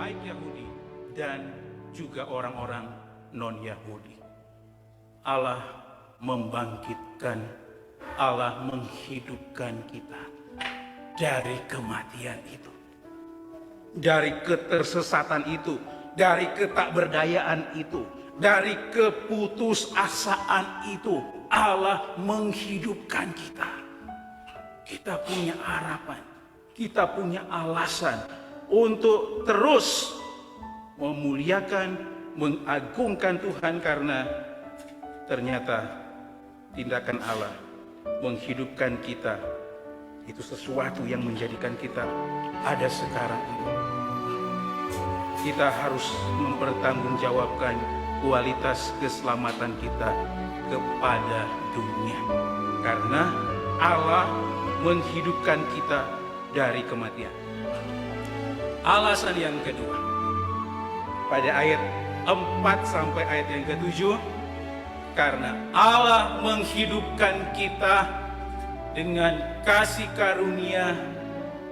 baik Yahudi dan juga orang-orang non-Yahudi. Allah membangkitkan, Allah menghidupkan kita dari kematian itu, dari ketersesatan itu, dari ketakberdayaan itu, dari keputusasaan itu. Allah menghidupkan kita. Kita punya harapan, kita punya alasan untuk terus memuliakan, mengagungkan Tuhan, karena ternyata tindakan Allah menghidupkan kita itu sesuatu yang menjadikan kita ada sekarang ini. Kita harus mempertanggungjawabkan kualitas keselamatan kita kepada dunia, karena Allah menghidupkan kita dari kematian. Alasan yang kedua, pada ayat 4 sampai ayat yang ke-7, karena Allah menghidupkan kita dengan kasih karunia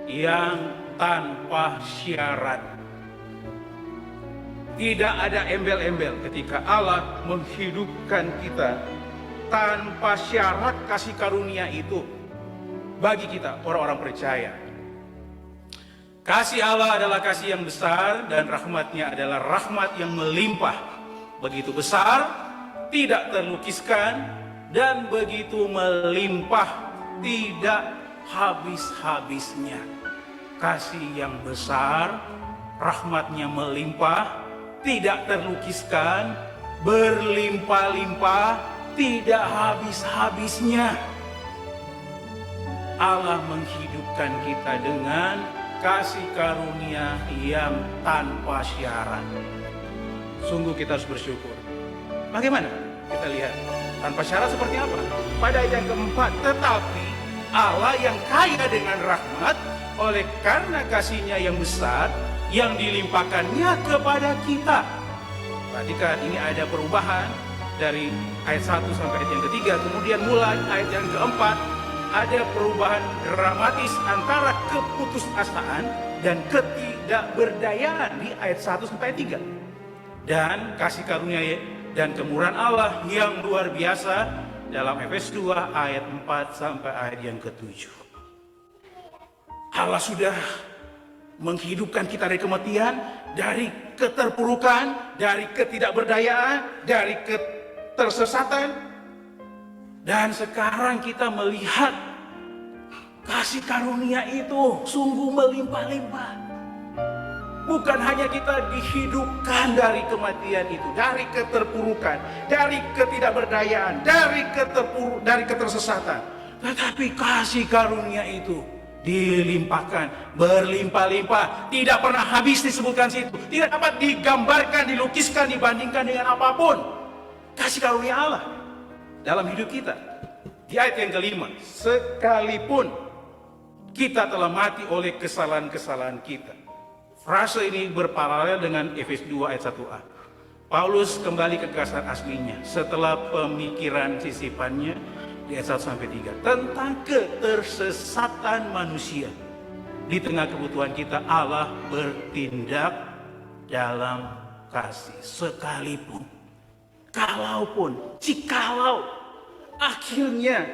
yang tanpa syarat. Tidak ada embel-embel ketika Allah menghidupkan kita tanpa syarat kasih karunia itu bagi kita orang-orang percaya. Kasih Allah adalah kasih yang besar dan rahmatnya adalah rahmat yang melimpah. Begitu besar, tidak terlukiskan, dan begitu melimpah, tidak habis-habisnya. Kasih yang besar, rahmatnya melimpah, tidak terlukiskan, berlimpah-limpah, tidak habis-habisnya. Allah menghidupkan kita dengan kasih karunia yang tanpa syarat. Sungguh kita harus bersyukur. Bagaimana? Kita lihat tanpa syarat seperti apa. Pada ayat yang keempat, tetapi Allah yang kaya dengan rahmat, oleh karena kasihnya yang besar, yang dilimpahkannya kepada kita. Perhatikan, ini ada perubahan dari ayat 1 sampai ayat yang ketiga. Kemudian mulai ayat yang keempat, ada perubahan dramatis antara keputusasaan dan ketidakberdayaan di ayat 1 sampai ayat 3. Dan kasih karunia dan kemurahan Allah yang luar biasa dalam Efesus 2 ayat 4 sampai ayat yang ke-7. Allah sudah menghidupkan kita dari kematian, dari keterpurukan, dari ketidakberdayaan, dari ketersesatan. Dan sekarang kita melihat kasih karunia itu sungguh melimpah-limpah. Bukan hanya kita dihidupkan dari kematian itu, dari keterpurukan, dari ketidakberdayaan, dari ketersesatan, tetapi kasih karunia itu dilimpahkan, berlimpah-limpah, tidak pernah habis disebutkan situ, tidak dapat digambarkan, dilukiskan, dibandingkan dengan apapun. Kasih karunia Allah dalam hidup kita. Di ayat yang kelima, sekalipun kita telah mati oleh kesalahan-kesalahan kita. Frase ini berparalel dengan Efesus 2 ayat 1a. Paulus kembali ke kasar aslinya setelah pemikiran sisipannya di ayat 1 sampai 3 tentang ketersesatan manusia. Di tengah kebutuhan kita, Allah bertindak dalam kasih. Sekalipun, kalaupun, jikalau akhirnya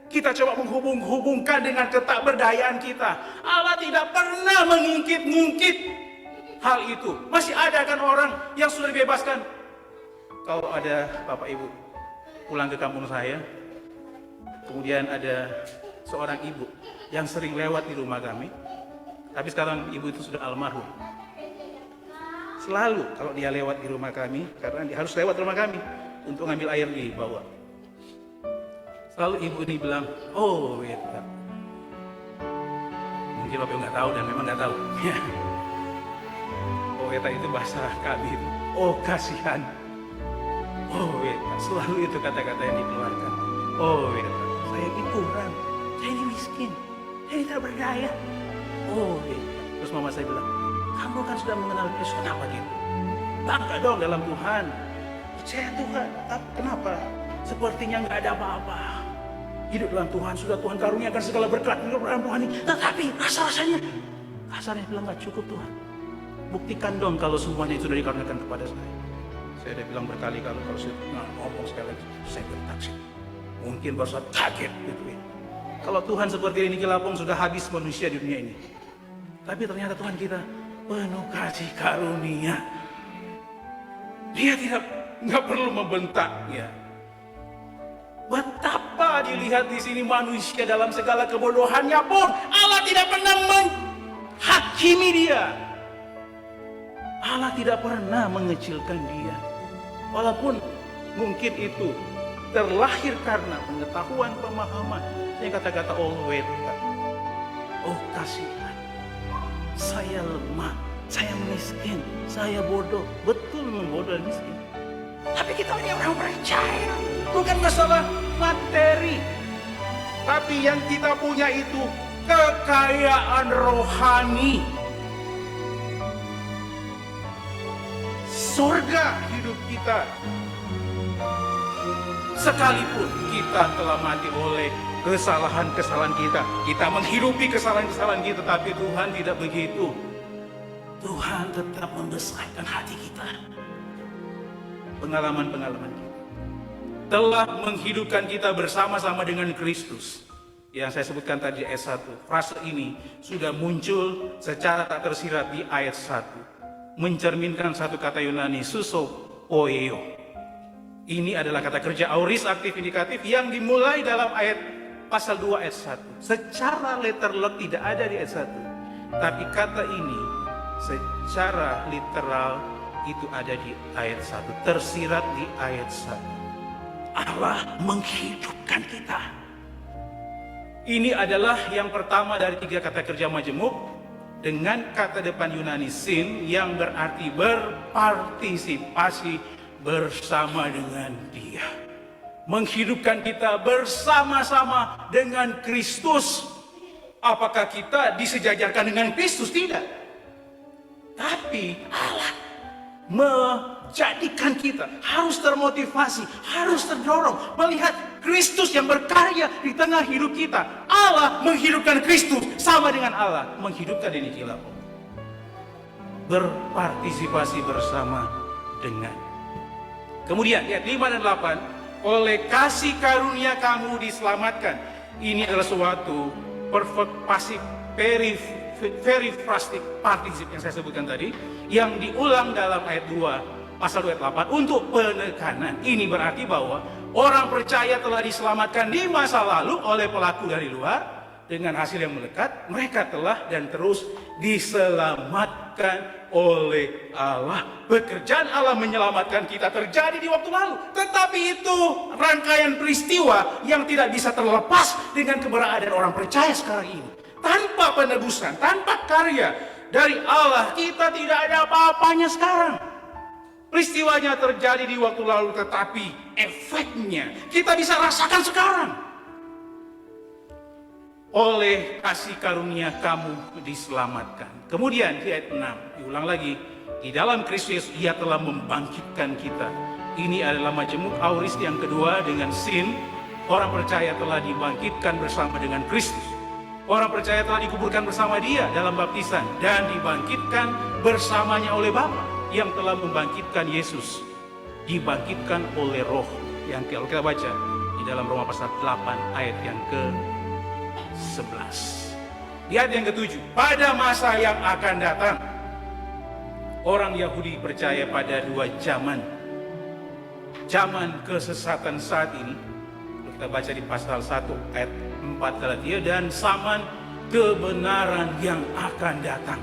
kita coba menghubungkan dengan ketakberdayaan kita, Allah tidak pernah mengungkit-ungkit hal itu. Masih ada kan orang yang sudah dibebaskan. Kalau ada Bapak Ibu pulang ke kampung saya, kemudian ada seorang ibu yang sering lewat di rumah kami, tapi sekarang ibu itu sudah almarhum. Selalu kalau dia lewat di rumah kami, karena dia harus lewat rumah kami untuk ngambil air di bawah, selalu ibu ini bilang, oh Weta. Mungkin Bapak Ibu nggak tahu dan memang nggak tahu. Oh Weta itu bahasa kami. Oh kasihan. Oh Weta. Selalu itu kata-kata yang dikeluarkan. Oh Weta. Saya ini kurang. Saya ini miskin. Saya ini tak berdaya. Oh Weta. Terus mama saya bilang, kamu kan sudah mengenal Yesus. Kenapa gitu? Bangga dong dalam Tuhan. Percaya Tuhan. Tapi kenapa? Sepertinya nggak ada apa-apa. Hidup dalam Tuhan, sudah Tuhan karuniakan segala berkat hidup dalam Tuhan ini. Tetapi rasa-rasanya, kasarnya bilang nggak cukup Tuhan. Buktikan dong kalau semuanya itu sudah dikarenakan kepada saya. Saya udah bilang berkali-kali kalau saya ngomong sekali lagi, saya bertaksi. Mungkin baru saya kaget gitu ya. Kalau Tuhan seperti ini Kilapong sudah habis manusia di dunia ini. Tapi ternyata Tuhan kita penuh kasih karunia. Dia nggak perlu membentak ya. Betapa dilihat di sini manusia dalam segala kebodohannya pun Allah tidak pernah menghakimi dia. Allah tidak pernah mengecilkan dia. Walaupun mungkin itu terlahir karena pengetahuan, pemahaman. Yang kata-kata weta. Oh kasihan, saya lemah, saya miskin, saya bodoh. Betul membodoh dan miskin. Tapi kita ini orang percaya. Bukan masalah materi. Tapi yang kita punya itu kekayaan rohani. Surga hidup kita. Sekalipun kita telah mati oleh kesalahan-kesalahan kita. Kita menghidupi kesalahan-kesalahan kita. Tapi Tuhan tidak begitu. Tuhan tetap membesarkan hati kita. Pengalaman-pengalaman kita telah menghidupkan kita bersama-sama dengan Kristus. Yang saya sebutkan tadi ayat 1. Frase ini sudah muncul secara tak tersirat di ayat 1. Mencerminkan satu kata Yunani, susopoeo. Ini adalah kata kerja aorist aktif indikatif yang dimulai dalam ayat pasal 2 ayat 1. Secara letterlock tidak ada di ayat 1. Tapi kata ini secara literal itu ada di ayat 1. Tersirat di ayat 1. Allah menghidupkan kita. Ini adalah yang pertama dari 3 kata kerja majemuk. Dengan kata depan Yunani sin yang berarti berpartisipasi bersama dengan Dia. Menghidupkan kita bersama-sama dengan Kristus. Apakah kita disejajarkan dengan Kristus? Tidak. Tapi Allah menjadikan kita harus termotivasi, harus terdorong melihat Kristus yang berkarya di tengah hidup kita. Allah menghidupkan Kristus sama dengan Allah menghidupkan ini Kilapong. Berpartisipasi bersama dengan. Kemudian ayat 5 dan 8, oleh kasih karunia kamu diselamatkan. Ini adalah suatu perfect passive very plastic participle yang saya sebutkan tadi, yang diulang dalam ayat 2 pasal 2 ayat 8 untuk penekanan. Ini berarti bahwa orang percaya telah diselamatkan di masa lalu oleh pelaku dari luar. Dengan hasil yang melekat, mereka telah dan terus diselamatkan oleh Allah. Pekerjaan Allah menyelamatkan kita terjadi di waktu lalu. Tetapi itu rangkaian peristiwa yang tidak bisa terlepas dengan keberadaan orang percaya sekarang ini. Tanpa penebusan, tanpa karya dari Allah, kita tidak ada apa-apanya sekarang. Peristiwanya terjadi di waktu lalu, tetapi efeknya kita bisa rasakan sekarang. Oleh kasih karunia kamu diselamatkan. Kemudian di ayat 6 diulang lagi, di dalam Kristus Ia telah membangkitkan kita. Ini adalah majemuk auris yang kedua dengan sin. Orang percaya telah dibangkitkan bersama dengan Kristus. Orang percaya telah dikuburkan bersama Dia dalam baptisan dan dibangkitkan bersamanya oleh Bapa yang telah membangkitkan Yesus. Dibangkitkan oleh Roh yang kalau kita baca di dalam Roma pasal 8 ayat yang ke-11. Di ayat yang ke-7, pada masa yang akan datang orang Yahudi percaya pada dua zaman. Zaman kesesatan saat ini, kita baca di pasal 1 ayat 4 Galatia, dan zaman kebenaran yang akan datang.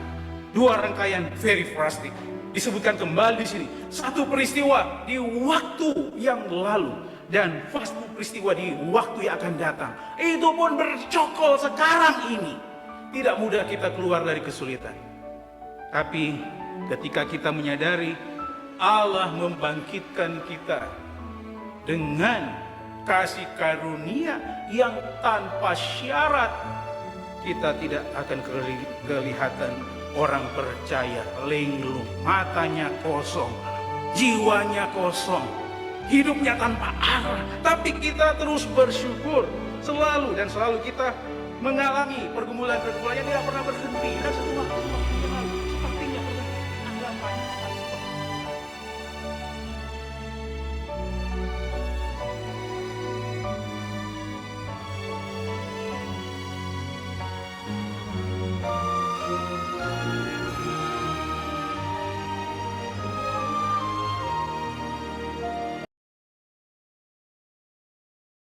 Dua rangkaian very plastic disebutkan kembali di sini. Satu peristiwa di waktu yang lalu dan satu peristiwa di waktu yang akan datang. Itu pun bercokol sekarang ini. Tidak mudah kita keluar dari kesulitan. Tapi ketika kita menyadari Allah membangkitkan kita dengan kasih karunia yang tanpa syarat, kita tidak akan kelihatan orang percaya linglung, matanya kosong, jiwanya kosong, hidupnya tanpa arah. Tapi kita terus bersyukur selalu, dan selalu kita mengalami pergumulan-pergumulan yang tidak pernah berhenti.